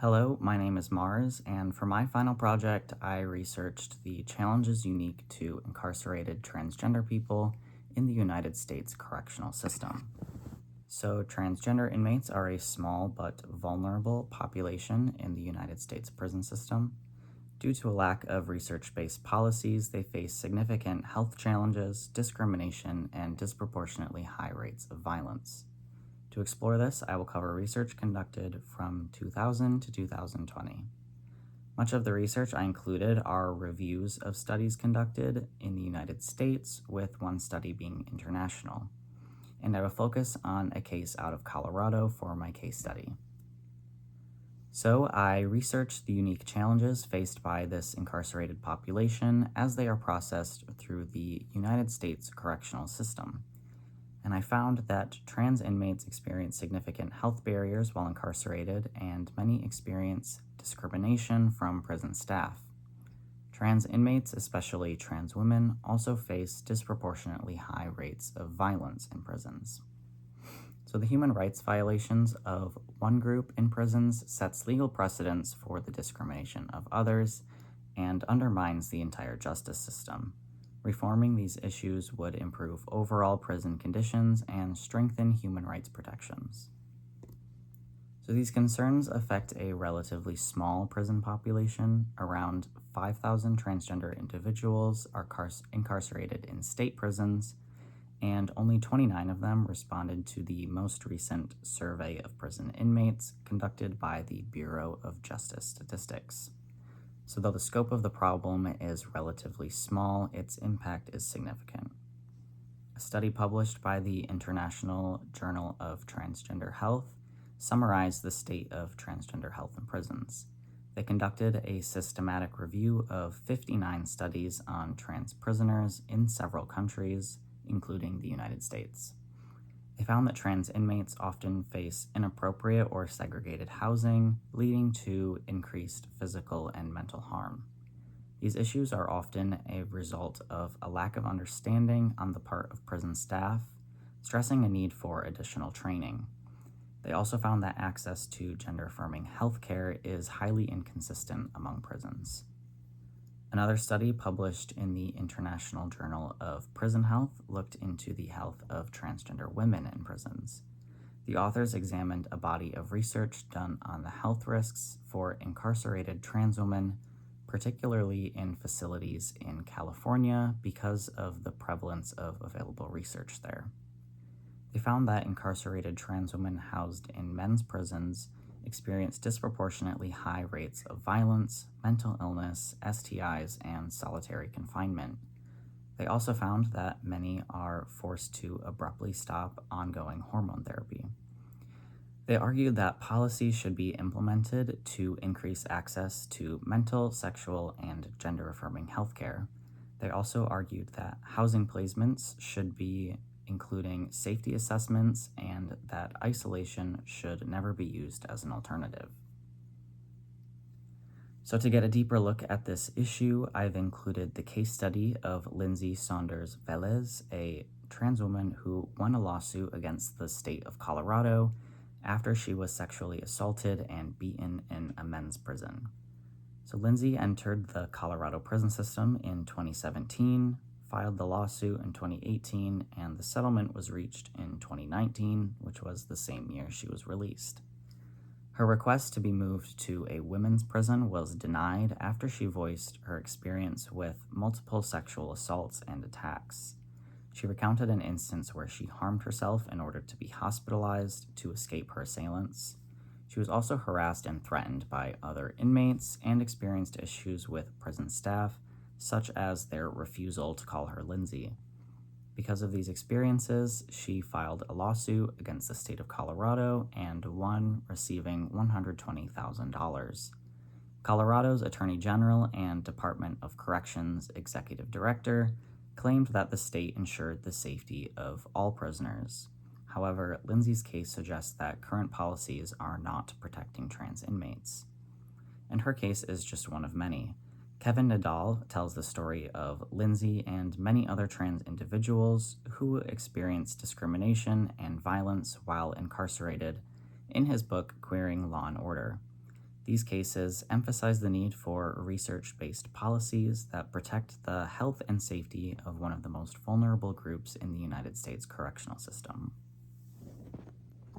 Hello, my name is Mars, and for my final project, I researched the challenges unique to incarcerated transgender people in the United States correctional system. So, transgender inmates are a small but vulnerable population in the United States prison system. Due to a lack of research based policies, they face significant health challenges, discrimination, and disproportionately high rates of violence. To explore this, I will cover research conducted from 2000 to 2020. Much of the research I included are reviews of studies conducted in the United States, with one study being international. And I will focus on a case out of Colorado for my case study. So, I researched the unique challenges faced by this incarcerated population as they are processed through the United States correctional system. And I found that trans inmates experience significant health barriers while incarcerated, and many experience discrimination from prison staff. Trans inmates, especially trans women, also face disproportionately high rates of violence in prisons. So, the human rights violations of one group in prisons sets legal precedents for the discrimination of others and undermines the entire justice system. Reforming these issues would improve overall prison conditions and strengthen human rights protections. So, these concerns affect a relatively small prison population. Around 5,000 transgender individuals are incarcerated in state prisons, and only 29 of them responded to the most recent survey of prison inmates conducted by the Bureau of Justice Statistics. So, though the scope of the problem is relatively small, its impact is significant. A study published by the International Journal of Transgender Health summarized the state of transgender health in prisons. They conducted a systematic review of 59 studies on trans prisoners in several countries, including the United States. They found that trans inmates often face inappropriate or segregated housing, leading to increased physical and mental harm. These issues are often a result of a lack of understanding on the part of prison staff, stressing a need for additional training. They also found that access to gender-affirming healthcare is highly inconsistent among prisons. Another study published in the International Journal of Prison Health looked into the health of transgender women in prisons. The authors examined a body of research done on the health risks for incarcerated trans women, particularly in facilities in California because of the prevalence of available research there. They found that incarcerated trans women housed in men's prisons experience disproportionately high rates of violence, mental illness, STIs, and solitary confinement. They also found that many are forced to abruptly stop ongoing hormone therapy. They argued that policies should be implemented to increase access to mental, sexual, and gender-affirming healthcare. They also argued that housing placements should be including safety assessments, and that isolation should never be used as an alternative. So, to get a deeper look at this issue, I've included the case study of Lindsay Saunders Velez, a trans woman who won a lawsuit against the state of Colorado after she was sexually assaulted and beaten in a men's prison. So, Lindsay entered the Colorado prison system in 2017, filed the lawsuit in 2018, and the settlement was reached in 2019, which was the same year she was released. Her request to be moved to a women's prison was denied after she voiced her experience with multiple sexual assaults and attacks. She recounted an instance where she harmed herself in order to be hospitalized to escape her assailants. She was also harassed and threatened by other inmates and experienced issues with prison staff, such as their refusal to call her Lindsay. Because of these experiences, she filed a lawsuit against the state of Colorado and won, receiving $120,000. Colorado's Attorney General and Department of Corrections Executive Director claimed that the state ensured the safety of all prisoners. However, Lindsay's case suggests that current policies are not protecting trans inmates. And her case is just one of many. Kevin Nadal tells the story of Lindsay and many other trans individuals who experienced discrimination and violence while incarcerated in his book, Queering Law and Order. These cases emphasize the need for research-based policies that protect the health and safety of one of the most vulnerable groups in the United States correctional system.